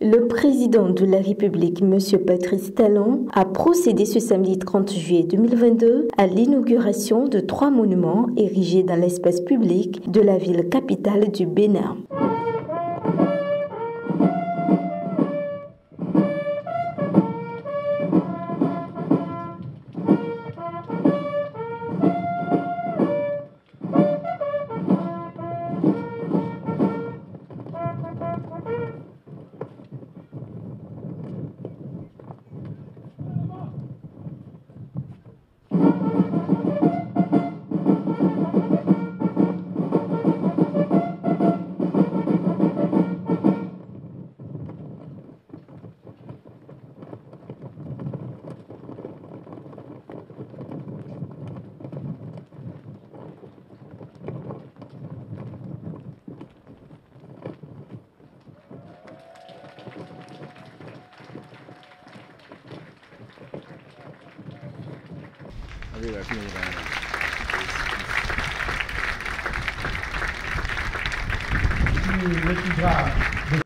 Le président de la République, M. Patrice Talon, a procédé ce samedi 30 juillet 2022 à l'inauguration de 3 monuments érigés dans l'espace public de la ville capitale du Bénin.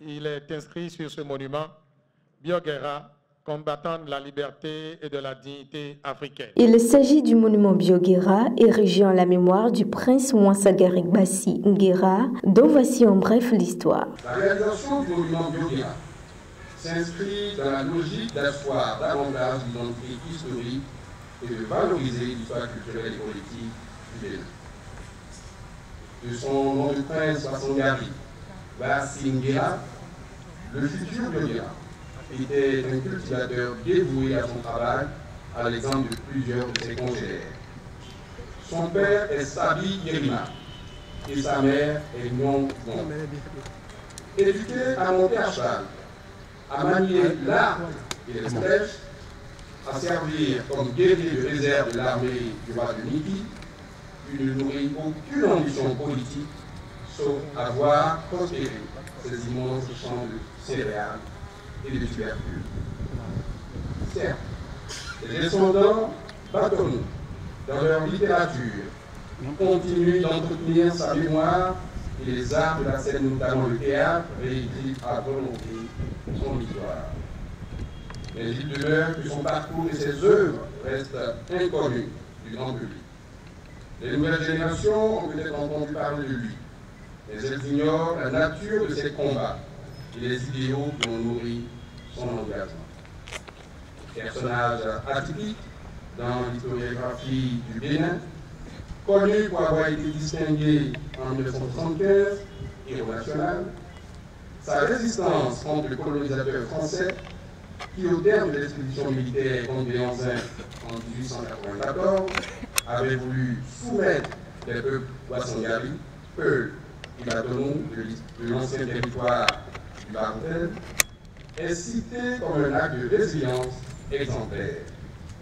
Il est inscrit sur ce monument Bioguera, combattant de la liberté et de la dignité africaine. Il s'agit du monument Bioguera, érigé en la mémoire du prince Mouansagari Bassi Nguera, dont voici en bref l'histoire. La réalisation du monument Bioguera s'inscrit dans la logique d'asseoir davantage l'identité historique et de valoriser l'histoire culturelle et politique du Bénin. De son nom de prince Mouansagari Bassi Nguera, le futur Bioguera était un cultivateur dévoué à son travail, à l'exemple de plusieurs de ses congénères. Son père est Sabi Yerima et sa mère est Nyon Gon. Éduqué à monter à cheval, à manier l'arc et les flèches, à servir comme guerrier de réserve de l'armée du roi de Niki, il ne nourrit aucune ambition politique, sauf à voir prospérer ces immenses champs de céréales et de tubercules. Certes, les descendants bâtonneux dans leur littérature continuent d'entretenir sa mémoire et les arts de la scène, notamment le théâtre, réécrit à volonté son histoire. Mais il demeure que son parcours et ses œuvres restent inconnus du grand public. Les nouvelles générations ont peut-être entendu parler de lui, mais elles ignorent la nature de ses combats et les idéaux qui ont nourri son engagement. Personnage atypique dans l'historiographie du Bénin, connu pour avoir été distingué en 1975, héros national, sa résistance contre le colonisateur français, qui au terme de l'expédition militaire contre les Anzins en 1894, avait voulu soumettre les peuples Ouassangari, Peul et Batonou de l'ancien territoire du Baroutel, est cité comme un acte de résilience exemplaire.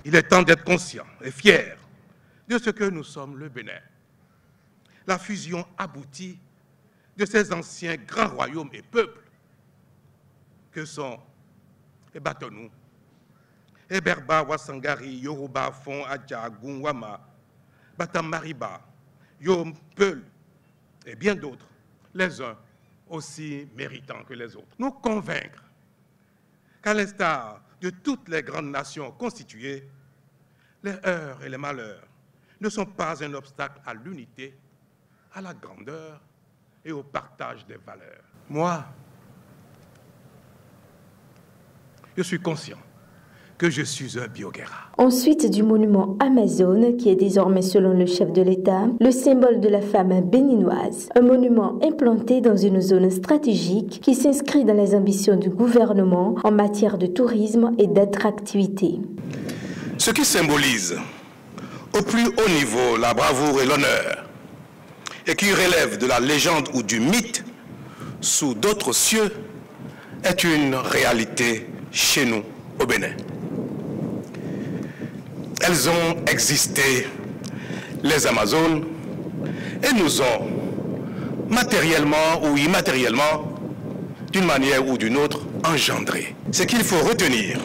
Il est temps d'être conscient et fier de ce que nous sommes, le Bénin. La fusion aboutie de ces anciens grands royaumes et peuples que sont les Batonou, les Berba, Ouassangari, Yoruba, Fon, Adja, Wama, Batamariba, Yom, Peul et bien d'autres, les uns aussi méritants que les autres. Nous convaincre qu'à l'instar de toutes les grandes nations constituées, les heurts et les malheurs ne sont pas un obstacle à l'unité, à la grandeur et au partage des valeurs. Moi, je suis conscient que je suis un Bioguera. Ensuite, du monument Amazone, qui est désormais, selon le chef de l'État, le symbole de la femme béninoise. Un monument implanté dans une zone stratégique qui s'inscrit dans les ambitions du gouvernement en matière de tourisme et d'attractivité. Ce qui symbolise au plus haut niveau la bravoure et l'honneur, et qui relève de la légende ou du mythe sous d'autres cieux, est une réalité chez nous au Bénin. Elles ont existé, les Amazones, et nous ont matériellement ou immatériellement, d'une manière ou d'une autre, engendré. Ce qu'il faut retenir,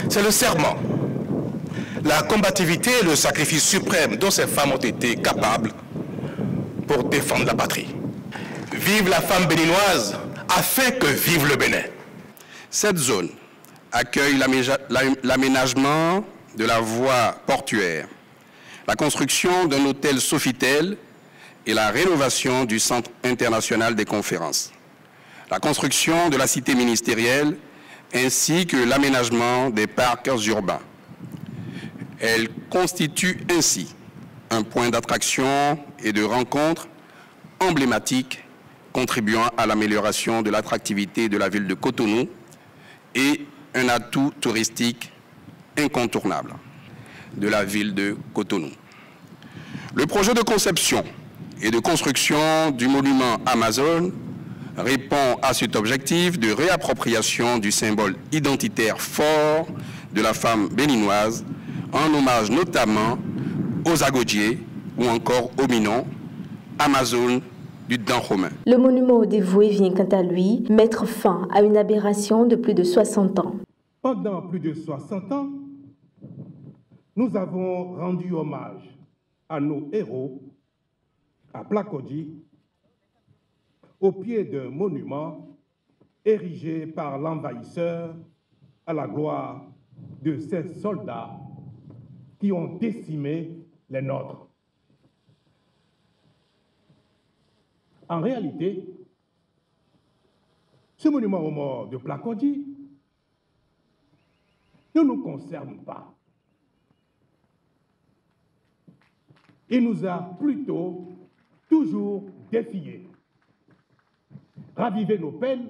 c'est le serment, la combativité et le sacrifice suprême dont ces femmes ont été capables pour défendre la patrie. Vive la femme béninoise, afin que vive le Bénin. Cette zone accueille l'aménagement de la voie portuaire, la construction d'un hôtel Sofitel et la rénovation du Centre international des conférences, la construction de la cité ministérielle ainsi que l'aménagement des parcs urbains. Elle constitue ainsi un point d'attraction et de rencontre emblématique contribuant à l'amélioration de l'attractivité de la ville de Cotonou et un atout touristique incontournable de la ville de Cotonou. Le projet de conception et de construction du monument Amazone répond à cet objectif de réappropriation du symbole identitaire fort de la femme béninoise, en hommage notamment aux Agodiers ou encore au Minon, Amazone du Dahomey. Le monument au dévoué vient quant à lui mettre fin à une aberration de plus de 60 ans. Pendant plus de 60 ans, nous avons rendu hommage à nos héros, à Plakodi, au pied d'un monument érigé par l'envahisseur à la gloire de ces soldats qui ont décimé les nôtres. En réalité, ce monument aux morts de Plakodi ne nous concerne pas. Il nous a plutôt toujours défiés, ravivé nos peines,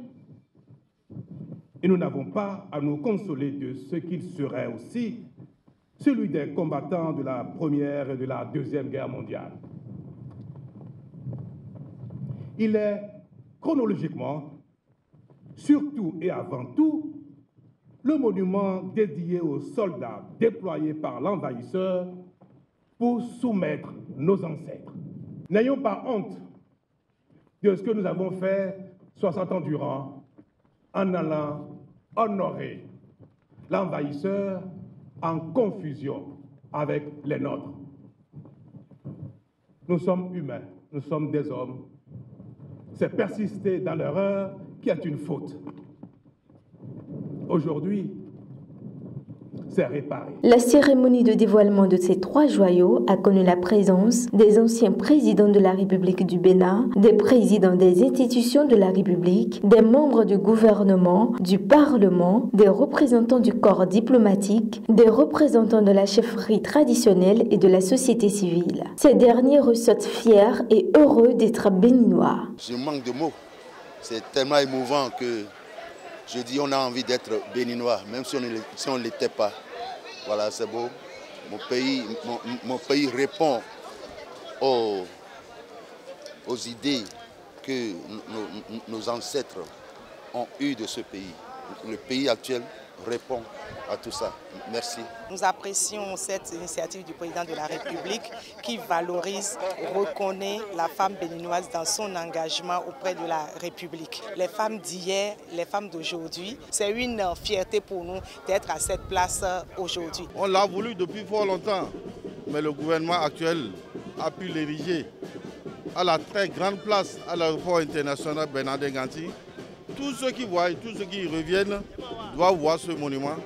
et nous n'avons pas à nous consoler de ce qu'il serait aussi celui des combattants de la Première et de la Deuxième Guerre mondiale. Il est chronologiquement, surtout et avant tout, le monument dédié aux soldats déployés par l'envahisseur pour soumettre nos ancêtres. N'ayons pas honte de ce que nous avons fait 60 ans durant en allant honorer l'envahisseur en confusion avec les nôtres. Nous sommes humains, nous sommes des hommes. C'est persister dans l'erreur qui est une faute. Aujourd'hui, c'est réparé. La cérémonie de dévoilement de ces 3 joyaux a connu la présence des anciens présidents de la République du Bénin, des présidents des institutions de la République, des membres du gouvernement, du Parlement, des représentants du corps diplomatique, des représentants de la chefferie traditionnelle et de la société civile. Ces derniers ressortent fiers et heureux d'être béninois. Je manque de mots. C'est tellement émouvant que je dis on a envie d'être béninois, même si on ne l'était pas. Voilà, c'est beau. Mon pays répond aux idées que nos ancêtres ont eues de ce pays. Le pays actuel répond à tout ça. Merci. Nous apprécions cette initiative du président de la République qui valorise, reconnaît la femme béninoise dans son engagement auprès de la République. Les femmes d'hier, les femmes d'aujourd'hui, c'est une fierté pour nous d'être à cette place aujourd'hui. On l'a voulu depuis fort longtemps, mais le gouvernement actuel a pu l'ériger à la très grande place à l'aéroport international Bernardin Ganti. Tous ceux qui voient, tous ceux qui y reviennent doivent voir ce monument.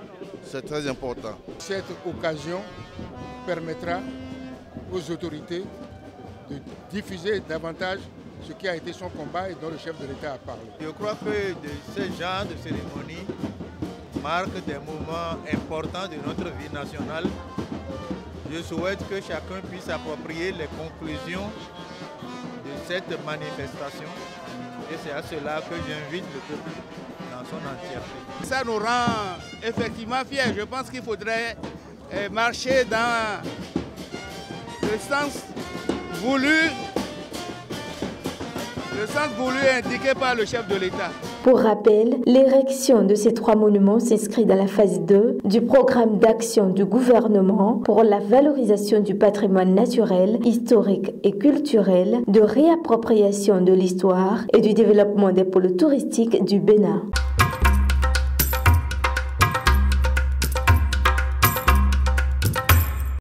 C'est très important. Cette occasion permettra aux autorités de diffuser davantage ce qui a été son combat et dont le chef de l'État a parlé. Je crois que ce genre de cérémonie marque des moments importants de notre vie nationale. Je souhaite que chacun puisse s'approprier les conclusions de cette manifestation. Et c'est à cela que j'invite le peuple dans son entièreté. Ça nous rend effectivement fiers. Je pense qu'il faudrait marcher dans le sens voulu indiqué par le chef de l'État. Pour rappel, l'érection de ces 3 monuments s'inscrit dans la phase 2 du programme d'action du gouvernement pour la valorisation du patrimoine naturel, historique et culturel, de réappropriation de l'histoire et du développement des pôles touristiques du Bénin.